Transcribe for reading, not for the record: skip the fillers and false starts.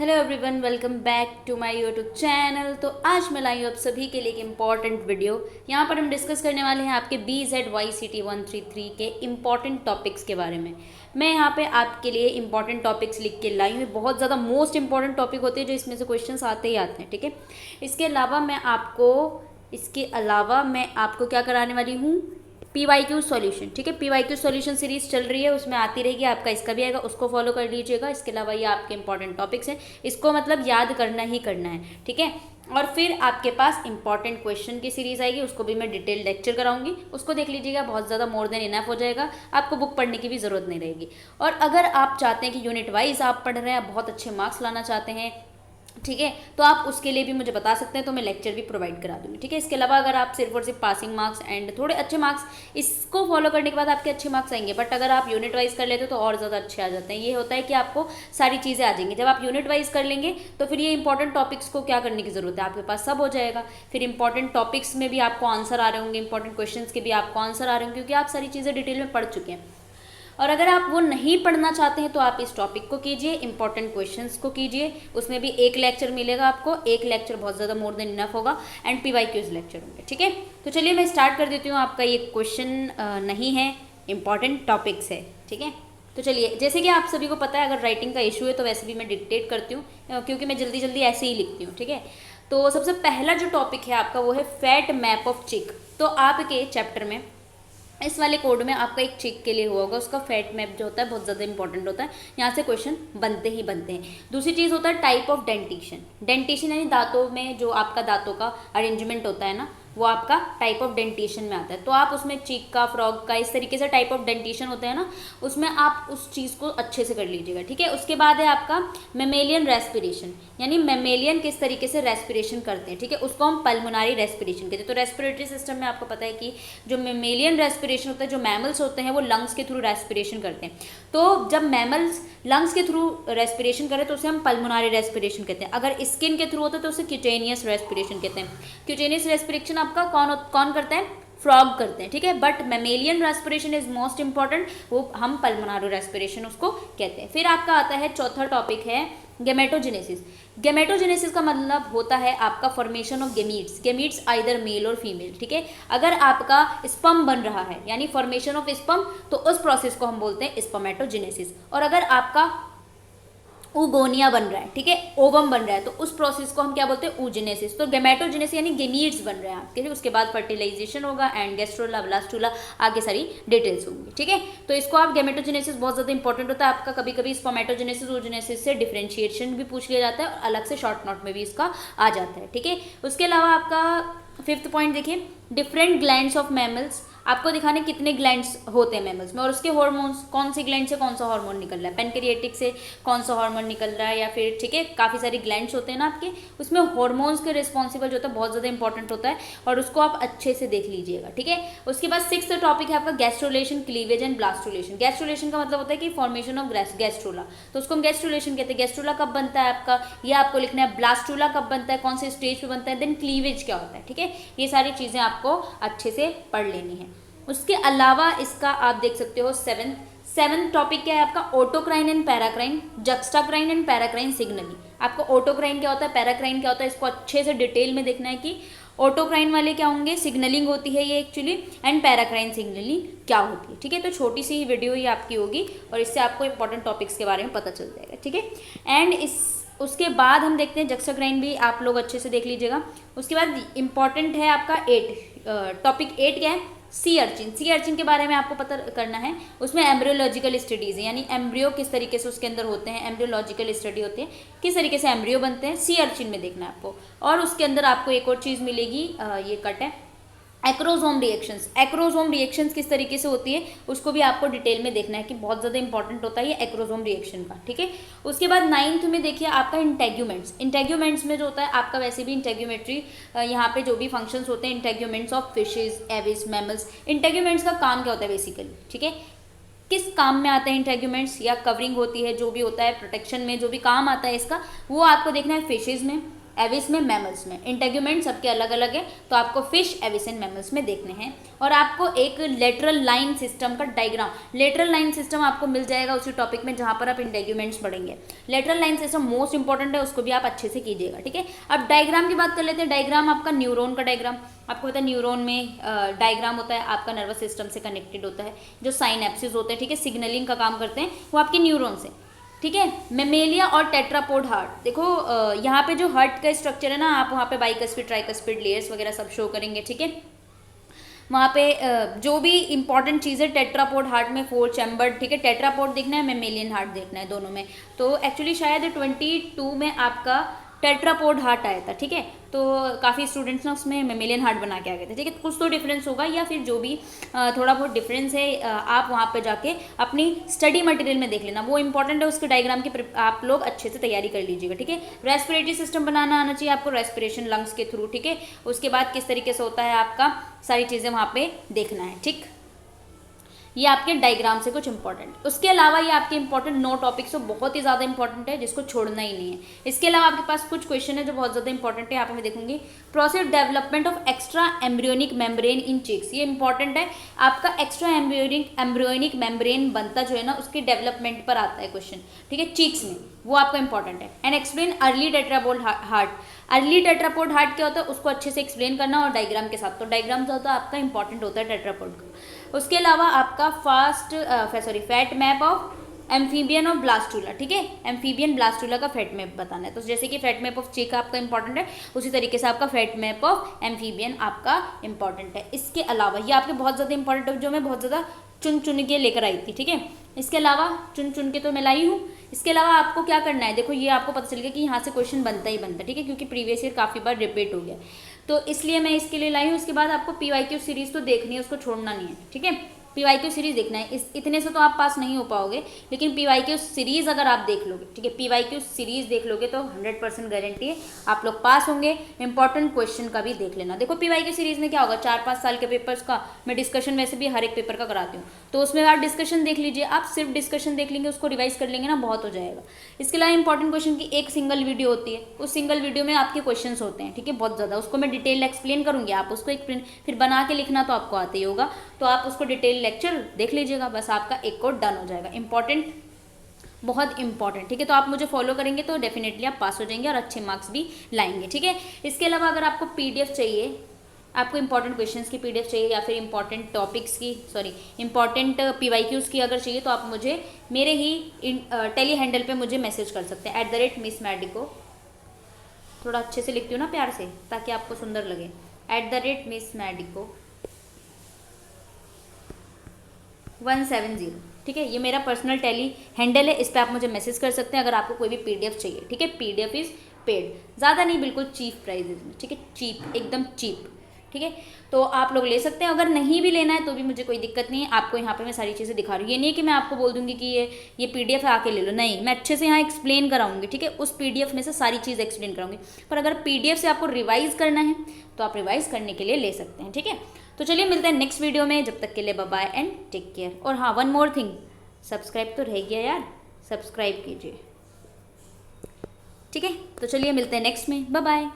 Hello everyone, welcome back to my YouTube channel. तो आज मैं लाई हूँ आप सभी के लिए एक इम्पॉर्टेंट वीडियो। यहाँ पर हम डिस्कस करने वाले हैं आपके BZYCT 133 के इम्पॉर्टेंट टॉपिक्स के बारे में। मैं यहाँ पे आपके लिए इम्पॉर्टेंट टॉपिक्स लिख के लाई हूँ। बहुत ज़्यादा मोस्ट इंपॉर्टेंट टॉपिक होते हैं जो इसमें से क्वेश्चंस आते ही आते हैं, ठीक है। इसके अलावा मैं आपको क्या कराने वाली हूँ, PYQ सॉल्यूशन, ठीक है। PYQ सॉल्यूशन सीरीज चल रही है, उसमें आती रहेगी, आपका इसका भी आएगा, उसको फॉलो कर लीजिएगा। इसके अलावा ये आपके इंपॉर्टेंट टॉपिक्स हैं, इसको मतलब याद करना ही करना है, ठीक है। और फिर आपके पास इंपॉर्टेंट क्वेश्चन की सीरीज आएगी, उसको भी मैं डिटेल लेक्चर कराऊंगी, उसको देख लीजिएगा। बहुत ज़्यादा मोर देन इनफ हो जाएगा, आपको बुक पढ़ने की भी ज़रूरत नहीं रहेगी। और अगर आप चाहते हैं कि यूनिट वाइज आप पढ़ रहे हैं, बहुत अच्छे मार्क्स लाना चाहते हैं, ठीक है, तो आप उसके लिए भी मुझे बता सकते हैं, तो मैं लेक्चर भी प्रोवाइड करा दूँगी, ठीक है। इसके अलावा अगर आप सिर्फ और सिर्फ पासिंग मार्क्स एंड थोड़े अच्छे मार्क्स, इसको फॉलो करने के बाद आपके अच्छे मार्क्स आएंगे, बट अगर आप यूनिट वाइज कर लेते हो तो और ज़्यादा अच्छे आ जाते हैं। ये होता है कि आपको सारी चीज़ें आ जाएंगी। जब आप यूनिट वाइज कर लेंगे तो फिर ये इंपॉर्टेंट टॉपिक्स को क्या करने की ज़रूरत है, आपके पास सब हो जाएगा। फिर इंपॉर्टेंट टॉपिक्स में भी आपको आंसर आ रहे होंगे, इंपॉर्टेंट क्वेश्चन के भी आपको आंसर आ रहे होंगे, क्योंकि आप सारी चीज़ें डिटेल में पढ़ चुके हैं। और अगर आप वो नहीं पढ़ना चाहते हैं तो आप इस टॉपिक को कीजिए, इंपॉर्टेंट क्वेश्चंस को कीजिए, उसमें भी एक लेक्चर मिलेगा आपको। एक लेक्चर बहुत ज़्यादा मोर देन इनफ होगा एंड PYQs लेक्चर होंगे, ठीक है। तो चलिए मैं स्टार्ट कर देती हूँ। आपका ये क्वेश्चन नहीं है, इंपॉर्टेंट टॉपिक्स है, ठीक है। तो चलिए, जैसे कि आप सभी को पता है, अगर राइटिंग का इशू है तो वैसे भी मैं डिक्टेट करती हूँ, क्योंकि मैं जल्दी जल्दी ऐसे ही लिखती हूँ, ठीक है। तो सबसे पहला जो टॉपिक है आपका वो है फैट मैप ऑफ चिक। तो आपके चैप्टर में इस वाले कोड में आपका एक चिक के लिए हुआ होगा, उसका फैट मैप जो होता है बहुत ज़्यादा इंपॉर्टेंट होता है, यहाँ से क्वेश्चन बनते ही बनते हैं। दूसरी चीज़ होता है टाइप ऑफ डेंटिशन। डेंटिशन यानी दांतों में जो आपका दांतों का अरेंजमेंट होता है ना, वो आपका टाइप ऑफ डेंटिशन में आता है। तो आप उसमें चिक का, फ्रॉग का, इस तरीके से टाइप ऑफ डेंटिशन होते हैं ना, उसमें आप उस चीज़ को अच्छे से कर लीजिएगा, ठीक है। उसके बाद है आपका मेमेलियन रेस्पिरेशन, यानी मेमेलियन किस तरीके से रेस्पिरेशन करते हैं, ठीक है, उसको हम पल्मोनरी रेस्पिरेशन कहते हैं। तो रेस्पिरेटरी सिस्टम में आपको पता है कि जो मेमेलियन रेस्पिरेशन होता है, जो मैमल्स होते हैं वो लंग्स के थ्रू रेस्पिरेशन करते हैं। तो जब मैमल्स लंग्स के थ्रू रेस्पिरेशन करें तो उसे हम पल्मोनरी रेस्पिरेशन कहते हैं। अगर स्किन के थ्रू होता है तो उसे क्यूटेनियस रेस्पिरेशन कहते हैं। क्यूटेनियस रेस्पिरेशन आपका कौन करता है, फ्रॉग करते हैं, ठीक है। But mammalian respiration is most important, वो हम पल्मोनरी रेस्पिरेशन उसको कहते हैं। फिर आपका आता है चौथा टॉपिक है गेमेटोजेनेसिस। गेमेटोजेनेसिस का मतलब होता है आपका formation of gametes. Gametes either male और फीमेल, ठीक है। अगर आपका स्पर्म बन रहा है यानी फॉर्मेशन ऑफ स्पर्म, तो उस प्रोसेस को हम बोलते हैं स्पर्मेटोजेनेसिस। और अगर आपका ऊगोनिया बन रहा है, ठीक है, ओवम बन रहा है, तो उस प्रोसेस को हम क्या बोलते हैं, ऊजेनेसिस। तो गेमेटोजेनेसिस यानी गेमीट्स बन रहे हैं आपके, उसके बाद फर्टिलाइजेशन होगा एंड गैस्ट्रोला, ब्लास्टूला, आगे सारी डिटेल्स होंगी, ठीक है। तो इसको आप गेमेटोजेनेसिस बहुत ज़्यादा इंपॉर्टेंट होता है आपका। कभी कभी स्पर्मेटोजेनेसिस, ऊजेनेसिस से डिफ्रेंशिएशन भी पूछ लिया जाता है और अलग से शॉर्ट नोट में भी इसका आ जाता है, ठीक है। उसके अलावा आपका फिफ्थ पॉइंट देखिए, डिफरेंट ग्लैंड्स ऑफ मैमल्स। आपको दिखाने कितने ग्लैंड्स होते हैं मैमल्स में और उसके हार्मोन्स, कौन सी ग्लैंड से कौन सा हार्मोन निकल रहा है, पेनक्रिएटिक से कौन सा हार्मोन निकल रहा है, या फिर, ठीक है, काफ़ी सारी ग्लैंड्स होते हैं ना आपके, उसमें हार्मोन्स के रिस्पॉन्सिबल जो होता है बहुत ज़्यादा इंपॉर्टेंट होता है, और उसको आप अच्छे से देख लीजिएगा, ठीक है। उसके बाद सिक्स्थ टॉपिक है आपका gastrulation, cleavage and blastulation. Gastrulation का मतलब होता है कि फॉर्मेशन ऑफ गैस्ट्रोला, तो उसको हम गैस्ट्रोलेशन कहते हैं। गैस्ट्रोला कब बनता है आपका, ये आपको लिखना है। ब्लास्टूला कब बनता है, कौन से स्टेज पे बनता है, देन क्लीवेज क्या होता है, ठीक है। ये सारी चीज़ें आपको अच्छे से पढ़ लेनी है। उसके अलावा इसका आप देख सकते हो सेवन टॉपिक क्या है आपका, autocrine and paracrine, juxtacrine and paracrine signalling. आपको ऑटोक्राइन क्या होता है, पैराक्राइन क्या होता है, इसको अच्छे से डिटेल में देखना है कि ऑटोक्राइन वाले क्या होंगे, सिग्नलिंग होती है ये एक्चुअली, एंड पैराक्राइन सिग्नलिंग क्या होती है, ठीक है। तो छोटी सी ही वीडियो ये आपकी होगी और इससे आपको इंपॉर्टेंट टॉपिक्स के बारे में पता चल जाएगा, ठीक है। एंड उसके बाद हम देखते हैं जक्स्टाक्राइन भी आप लोग अच्छे से देख लीजिएगा। उसके बाद इंपॉर्टेंट है आपका टॉपिक 8 क्या है, सी अर्चिन। सी अर्चिन के बारे में आपको पता करना है। उसमें एम्ब्रियोलॉजिकल स्टडीज़ है, यानी एम्ब्रियो किस तरीके से उसके अंदर होते हैं, एम्ब्रियोलॉजिकल स्टडी होती है, किस तरीके से एम्ब्रियो बनते हैं, सी अर्चिन में देखना है आपको। और उसके अंदर आपको एक और चीज़ मिलेगी, ये कट है, एक्रोसोम रिएक्शंस। एक्रोसोम रिएक्शंस किस तरीके से होती है उसको भी आपको डिटेल में देखना है कि बहुत ज़्यादा इंपॉर्टेंट होता है ये एक्रोसोम रिएक्शन का, ठीक है। उसके बाद 9th में देखिए आपका इंटेग्यूमेंट्स। इंटेग्यूमेंट्स में जो होता है आपका, वैसे भी इंटेग्यूमेट्री यहाँ पे जो भी फंक्शंस होते हैं, integuments of fishes, Aves, mammals. Integuments का काम क्या होता है बेसिकली, ठीक है, किस काम में आता है इंटेग्यूमेंट्स, या कवरिंग होती है, जो भी होता है प्रोटेक्शन में जो भी काम आता है इसका, वो आपको देखना है फिशेज में, एविस में, मैमल्स में। इंटेग्यूमेंट सबके अलग अलग है, तो आपको फिश, एविस एंड मैमल्स में देखने हैं। और आपको एक लेटरल लाइन सिस्टम का डायग्राम, लेटरल लाइन सिस्टम आपको मिल जाएगा उसी टॉपिक में जहाँ पर आप इंटेग्यूमेंट्स पढ़ेंगे। Lateral line system most important है, उसको भी आप अच्छे से कीजिएगा, ठीक है। अब डायग्राम की बात कर लेते हैं। डायग्राम आपका न्यूरॉन का डायग्राम, आपको पता है न्यूरॉन में डायग्राम होता है, आपका नर्वस सिस्टम से कनेक्टेड होता है। जो साइनेप्सिस होते हैं, ठीक है, सिग्नलिंग का काम करते हैं, वो आपके न्यूरॉन से, ठीक है। मेमेलिया और टेट्रापोड हार्ट, देखो यहाँ पे जो हार्ट का स्ट्रक्चर है ना, आप वहाँ पे बाइकस्पिड, ट्राइकस्पिड लेयर्स वगैरह सब शो करेंगे, ठीक है। वहाँ पे जो भी इंपॉर्टेंट चीज़ है, टेट्रापोड हार्ट में 4 चैम्बर्ड, ठीक है। टेट्रापोड देखना है, मेमेलियन हार्ट देखना है, दोनों में। तो एक्चुअली शायद 22 में आपका टेट्रापोड हार्ट आया था, ठीक है। तो काफ़ी स्टूडेंट्स ना उसमें मेमेलियन हार्ट बना के आ गए थे, ठीक है। कुछ तो डिफरेंस होगा, या फिर जो भी थोड़ा बहुत डिफरेंस है, आप वहाँ पे जाके अपनी स्टडी मटेरियल में देख लेना, वो इंपॉर्टेंट है। उसके डायग्राम की आप लोग अच्छे से तैयारी कर लीजिएगा, ठीक है। रेस्पिरेटरी सिस्टम बनाना आना चाहिए आपको, रेस्पिरेशन लंग्स के थ्रू, ठीक है। उसके बाद किस तरीके से होता है आपका, सारी चीज़ें वहाँ पे देखना है, ठीक। ये आपके डायग्राम से कुछ इंपॉर्टेंट। उसके अलावा ये आपके इंपॉर्टेंट 9 टॉपिक्स, तो बहुत ही ज़्यादा इंपॉर्टेंट है, जिसको छोड़ना ही नहीं है। इसके अलावा आपके पास कुछ क्वेश्चन है जो बहुत ज़्यादा इंपॉर्टेंट है, यहाँ पे मैं देखूंगी। Process development of extra embryonic membrane in chicks, ये इंपॉर्टेंट है। आपका एक्स्ट्रा एम्ब्रियोनिक मेम्ब्रेन बनता जो है ना, उसके डेवलपमेंट पर आता है क्वेश्चन, ठीक है, चिक्स में, वो आपका इंपॉर्टेंट है। And explain early tetrapod heart, early tetrapod heart क्या होता है उसको अच्छे से एक्सप्लेन करना, और डायग्राम के साथ। तो डायग्राम जो होता है आपका इंपॉर्टेंट होता है टेट्रापोड का। उसके अलावा आपका फैट मैप ऑफ एम्फीबियन और ब्लास्टूला, ठीक है। एम्फीबियन ब्लास्टूला का फैट मैप बताना है। तो जैसे कि फैट मैप ऑफ चिक आपका इंपॉर्टेंट है, उसी तरीके से आपका फैट मैप ऑफ एम्फीबियन आपका इंपॉर्टेंट है। इसके अलावा ये आपके बहुत ज़्यादा इंपॉर्टेंट है, जो मैं बहुत ज़्यादा चुन चुन के लेकर आई थी, ठीक है। इसके अलावा चुन चुन के तो मैं लाई हूँ। इसके अलावा आपको क्या करना है, देखो ये आपको पता चल गया कि यहाँ से क्वेश्चन बनता ही बनता है, ठीक है, क्योंकि प्रीवियस ईयर काफ़ी बार रिपीट हो गया, तो इसलिए मैं इसके लिए लाई हूँ। उसके बाद आपको PYQ सीरीज़ तो देखनी है, उसको छोड़ना नहीं है, ठीक है। PYQ सीरीज़ देखना है, इतने से तो आप पास नहीं हो पाओगे, लेकिन PYQ सीरीज़ अगर आप देख लोगे, ठीक है, PYQ सीरीज़ देख लोगे तो 100% गारंटी है आप लोग पास होंगे। इंपॉर्टेंट क्वेश्चन का भी देख लेना। देखो PYQ सीरीज़ में क्या होगा, 4-5 साल के पेपर्स का मैं डिस्कशन वैसे भी हर एक पेपर का कराती हूँ, तो उसमें आप डिस्कशन देख लीजिए। आप सिर्फ डिस्कशन देख लेंगे, उसको रिवाइज कर लेंगे ना, बहुत हो जाएगा। इसके अलावा इंपॉर्टेंट क्वेश्चन की एक सिंगल वीडियो होती है, उस सिंगल वीडियो में आपके क्वेश्चन होते हैं, ठीक है, बहुत ज़्यादा। उसको मैं डिटेल एक्सप्लेन करूँगी, आप उसको फिर बना के लिखना तो आपको आते ही होगा, तो आप उसको डिटेल लेक्चर देख लीजिएगा, बस आपका एक कोड डन हो जाएगा। इंपॉर्टेंट, बहुत इंपॉर्टेंट, ठीक है। तो आप मुझे फॉलो करेंगे तो डेफिनेटली आप पास हो जाएंगे और अच्छे मार्क्स भी लाएंगे, ठीक है। इसके अलावा अगर आपको PDF चाहिए, आपको इंपॉर्टेंट क्वेश्चंस की PDF चाहिए, या फिर इंपॉर्टेंट टॉपिक्स की, इंपॉर्टेंट PYQs की अगर चाहिए, तो आप मुझे मेरे ही टेली हैंडल पे मुझे मैसेज कर सकते हैं, @Miss Medico। थोड़ा अच्छे से लिखती हूँ ना प्यार से, ताकि आपको सुंदर लगे, @Miss Medico 170, ठीक है। ये मेरा पर्सनल टेली हैंडल है, इस पर आप मुझे मैसेज कर सकते हैं अगर आपको कोई भी PDF चाहिए, ठीक है। PDF इज़ पेड, ज़्यादा नहीं, बिल्कुल चीप प्राइजेज में, ठीक है, चीप, एकदम चीप, ठीक है। तो आप लोग ले सकते हैं। अगर नहीं भी लेना है तो भी मुझे कोई दिक्कत नहीं है, आपको यहाँ पे मैं सारी चीज़ें दिखा रही हूँ। ये नहीं है कि मैं आपको बोल दूँगी कि ये PDF है आके ले लो, नहीं, मैं अच्छे से यहाँ एक्सप्लेन कराऊंगी, ठीक है। उस PDF में से सारी चीज़ एक्सप्लेन कराऊंगी। पर अगर PDF से आपको रिवाइज़ करना है तो आप रिवाइज़ करने के लिए ले सकते हैं, ठीक है। तो चलिए मिलते हैं नेक्स्ट वीडियो में, जब तक के लिए bye bye and take care. और हाँ, वन मोर थिंग, सब्सक्राइब तो रह गया यार, सब्सक्राइब कीजिए, ठीक है। तो चलिए मिलते हैं नेक्स्ट में, बाय बाय।